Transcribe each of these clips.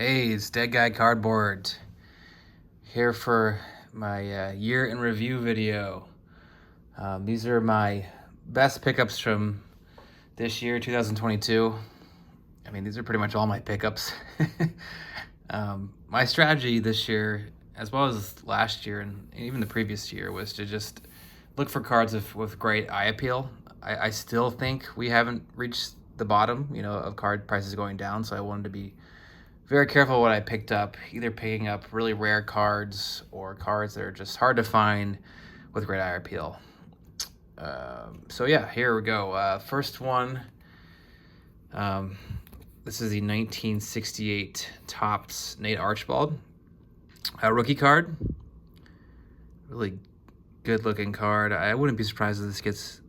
Hey, it's Dead Guy Cardboard here for my year in review video. These are my best pickups from this year, 2022. I mean, these are pretty much all my pickups. My strategy this year, as well as last year and even the previous year, was to just look for cards with great eye appeal. I still think we haven't reached the bottom, of card prices going down, so I wanted to be very careful what I picked up, either picking up really rare cards or cards that are just hard to find with great eye appeal. So yeah, here we go. First one, this is the 1968 Topps Nate Archibald rookie card. Really good looking card. I wouldn't be surprised if this gets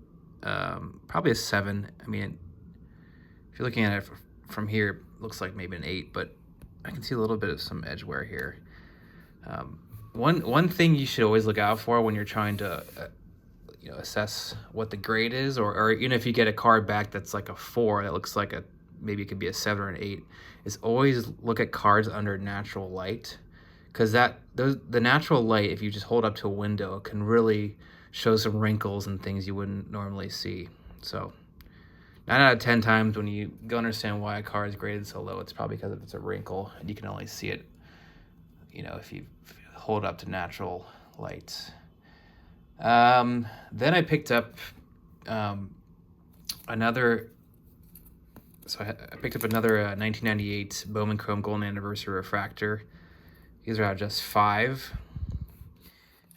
probably a 7. I mean, if you're looking at it from here, it looks like maybe an 8, but I can see a little bit of some edge wear here. One thing you should always look out for when you're trying to assess what the grade is, or even if you get a card back that's like a 4 that looks like maybe it could be a 7 or an 8, is always look at cards under natural light, because the natural light, if you just hold up to a window, can really show some wrinkles and things you wouldn't normally see. So 9 out of 10 times when you go understand why a card is graded so low, it's probably because it's a wrinkle, and you can only see it, if you hold it up to natural light. Then I picked up another 1998 Bowman Chrome Golden Anniversary Refractor. These are out just 5.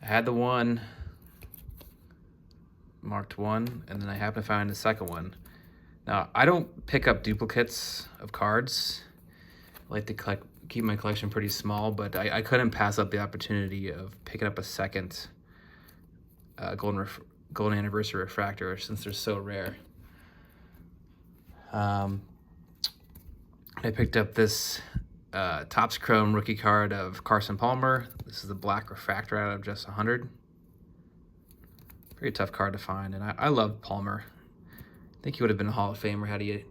I had the one marked 1, and then I happened to find the second one. Now, I don't pick up duplicates of cards. I like to keep my collection pretty small, but I couldn't pass up the opportunity of picking up a second Golden Anniversary Refractor since they're so rare. I picked up this Topps Chrome rookie card of Carson Palmer. This is the black refractor out of just 100. Pretty tough card to find, and I love Palmer. I think he would have been a Hall of Famer had he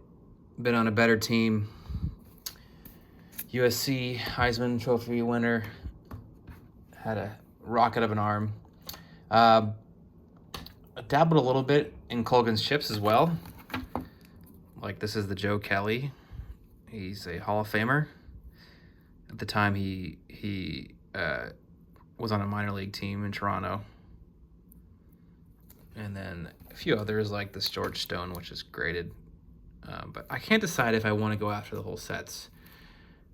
been on a better team. USC Heisman Trophy winner. Had a rocket of an arm. I dabbled a little bit in Colgan's chips as well. Like, this is the Joe Kelly. He's a Hall of Famer. At the time, he was on a minor league team in Toronto. And then a few others like this George Stone, which is graded. But I can't decide if I want to go after the whole sets.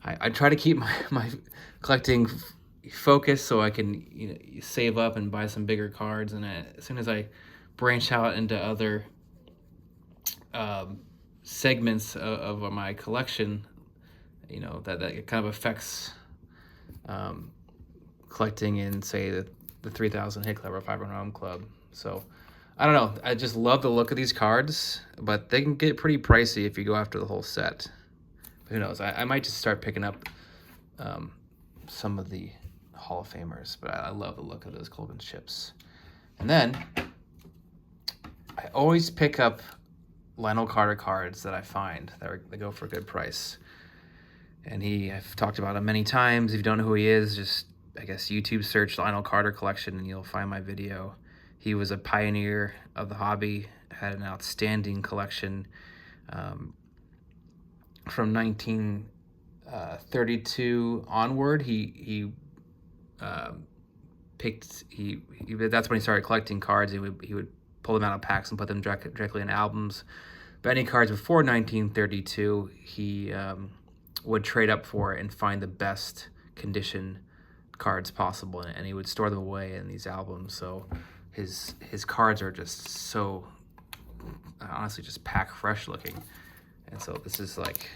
I try to keep my collecting focused so I can save up and buy some bigger cards. And as soon as I branch out into other segments of my collection, that kind of affects collecting in, say, the 3,000 hit club or 500 home club. So I don't know. I just love the look of these cards, but they can get pretty pricey if you go after the whole set. But who knows? I might just start picking up some of the Hall of Famers, but I love the look of those Colgan chips. And then I always pick up Lionel Carter cards that I find that go for a good price. And I've talked about him many times. If you don't know who he is, just, I guess, YouTube search Lionel Carter collection and you'll find my video. He was a pioneer of the hobby, had an outstanding collection. From 1932 onward, that's when he started collecting cards. He would pull them out of packs and put them directly in albums. But any cards before 1932, he would trade up for and find the best condition cards possible, and he would store them away in these albums. So his cards are just so, honestly, just pack fresh looking. And so this is like,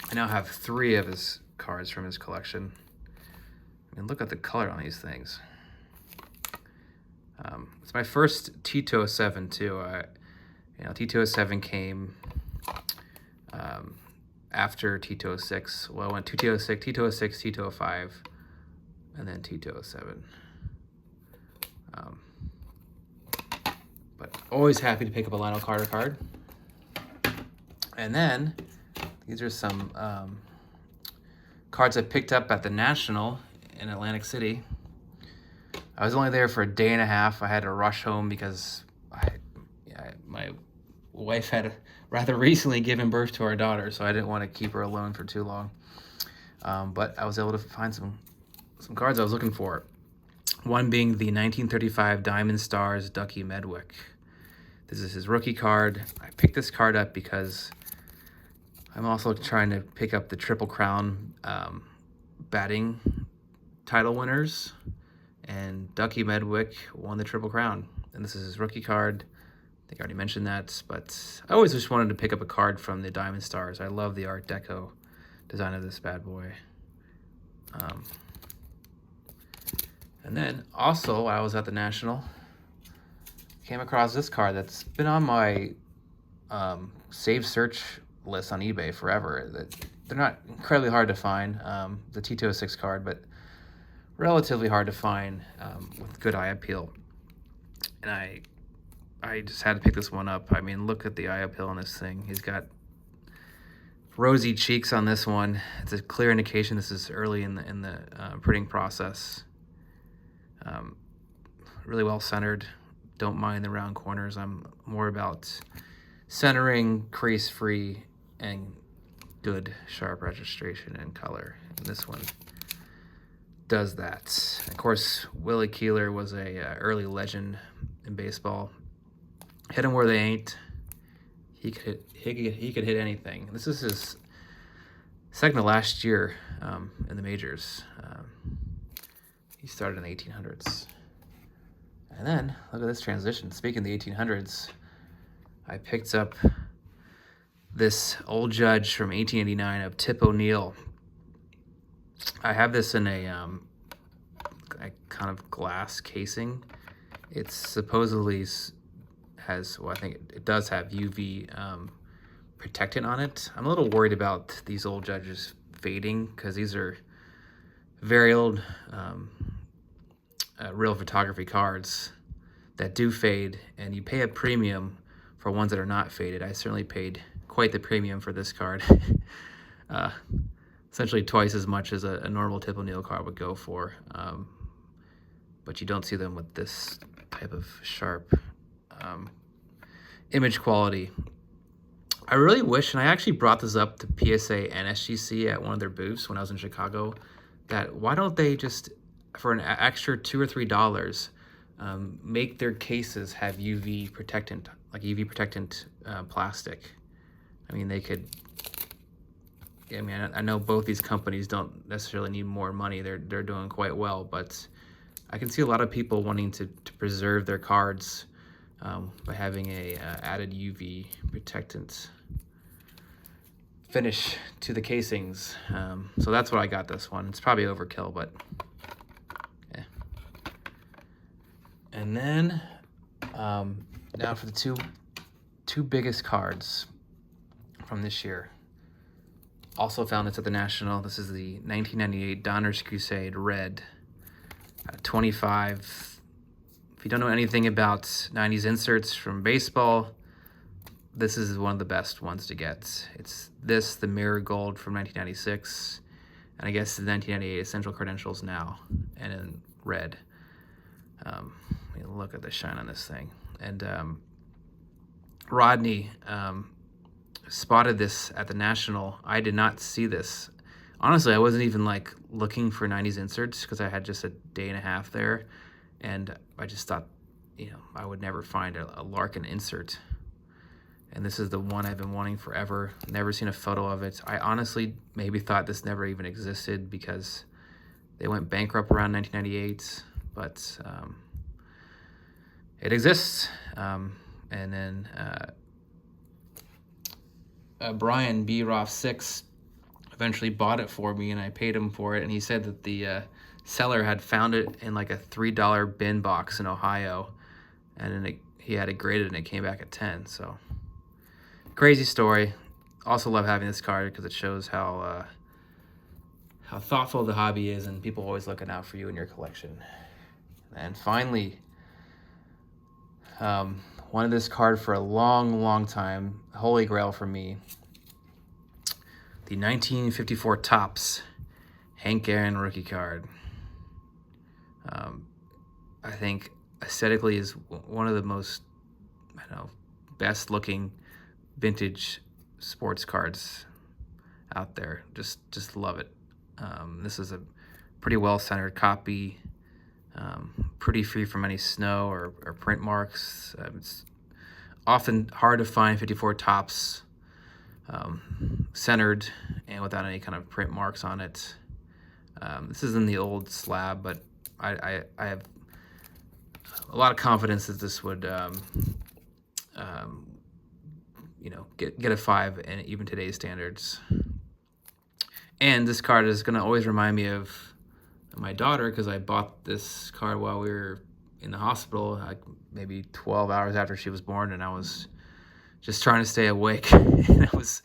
I now have 3 of his cards from his collection. I mean, look at the color on these things. It's my first T207 too. T207 came after T206. Well, I went T206, T205, and then T207. But always happy to pick up a Lionel Carter card. And then these are some cards I picked up at the National in Atlantic City. I was only there for a day and a half. I had to rush home because my wife had rather recently given birth to our daughter, so I didn't want to keep her alone for too long. But I was able to find some cards I was looking for. One being the 1935 Diamond Stars Ducky Medwick. This is his rookie card. I picked this card up because I'm also trying to pick up the Triple Crown batting title winners, and Ducky Medwick won the Triple Crown. And this is his rookie card. I think I already mentioned that, but I always just wanted to pick up a card from the Diamond Stars. I love the Art Deco design of this bad boy. And then also, while I was at the National, came across this card that's been on my save search list on eBay forever. They're not incredibly hard to find, the T206 card, but relatively hard to find with good eye appeal. And I just had to pick this one up. I mean, look at the eye appeal on this thing. He's got rosy cheeks on this one. It's a clear indication this is early in the printing process. Really well centered. Don't mind the round corners. I'm more about centering, crease free, and good sharp registration and color. And this one does that. Of course, Willie Keeler was a early legend in baseball. Hit them where they ain't. He could hit anything. This is his second to last year in the majors. He started in the 1800s. And then, look at this transition. Speaking of the 1800s, I picked up this old judge from 1889 of Tip O'Neill. I have this in a kind of glass casing. It supposedly has, well, I think it does have UV protectant on it. I'm a little worried about these old judges fading because these are very old real photography cards that do fade, and you pay a premium for ones that are not faded. I certainly paid quite the premium for this card. Essentially twice as much as a normal Tip O'Neill card would go for. But you don't see them with this type of sharp image quality. I really wish, and I actually brought this up to PSA and SGC at one of their booths when I was in Chicago, that why don't they just, for an extra $2 or $3, make their cases have UV protectant, like UV protectant plastic. I mean, they could, I mean, I know both these companies don't necessarily need more money. They're doing quite well, but I can see a lot of people wanting to preserve their cards by having a added UV protectant finish to the casings. So that's what I got this one. It's probably overkill, but yeah. And then now for the two biggest cards from this year. Also found this at the National. This is the 1998 Donner's Crusade Red 25. If you don't know anything about 90s inserts from baseball, this is one of the best ones to get. It's this, the Mirror Gold from 1996, and I guess the 1998 Essential Credentials now, and in red. Look at the shine on this thing. And Rodney spotted this at the National. I did not see this. Honestly, I wasn't even like looking for 90s inserts because I had just a day and a half there, and I just thought, I would never find a Larkin insert. And this is the one I've been wanting forever. Never seen a photo of it. I honestly maybe thought this never even existed because they went bankrupt around 1998, but it exists. And then Brian B. Roth 6 eventually bought it for me, and I paid him for it, and he said that the seller had found it in like a $3 bin box in Ohio, and then he had it graded and it came back at 10. So crazy story. Also love having this card because it shows how thoughtful the hobby is, and people always looking out for you in your collection. And finally, wanted this card for a long time. Holy grail for me. The 1954 Topps Hank Aaron rookie card. I think aesthetically is one of the most, best looking vintage sports cards out there. Just love it. This is a pretty well centered copy. Pretty free from any snow or print marks. It's often hard to find 54 tops centered and without any kind of print marks on it. This is in the old slab, but I have a lot of confidence that this would get a 5 in even today's standards. And this card is going to always remind me of my daughter, because I bought this card while we were in the hospital, like maybe 12 hours after she was born, and I was just trying to stay awake. And I was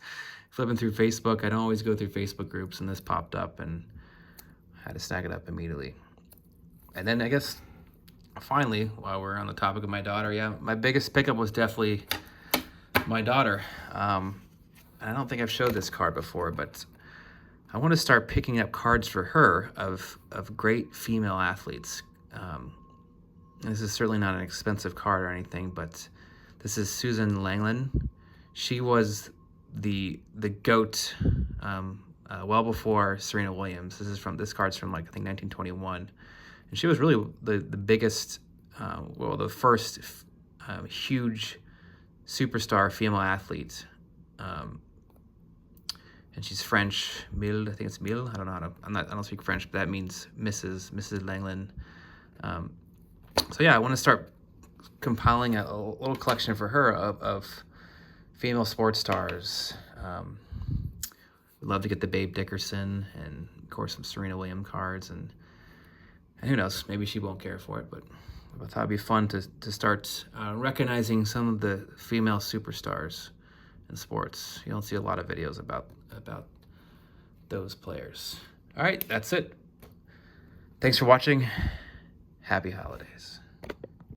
flipping through Facebook. I don't always go through Facebook groups, and this popped up, and I had to snag it up immediately. And then I guess finally, while we're on the topic of my daughter, yeah, my biggest pickup was definitely my daughter. I don't think I've showed this card before, but I want to start picking up cards for her of great female athletes. This is certainly not an expensive card or anything, but this is Susan Langland. She was the GOAT well before Serena Williams. This card's from like I think 1921, and she was really the biggest, the first huge superstar female athlete. And she's French, Mille, I think it's Mille. I don't know how to. I don't speak French, but that means Mrs. Langland. So yeah, I want to start compiling a little collection for her of female sports stars. We'd love to get the Babe Dickerson and of course some Serena Williams cards, and who knows, maybe she won't care for it, but I thought it'd be fun to start recognizing some of the female superstars in sports. You don't see a lot of videos about those players. All right, that's it. Thanks for watching. Happy holidays.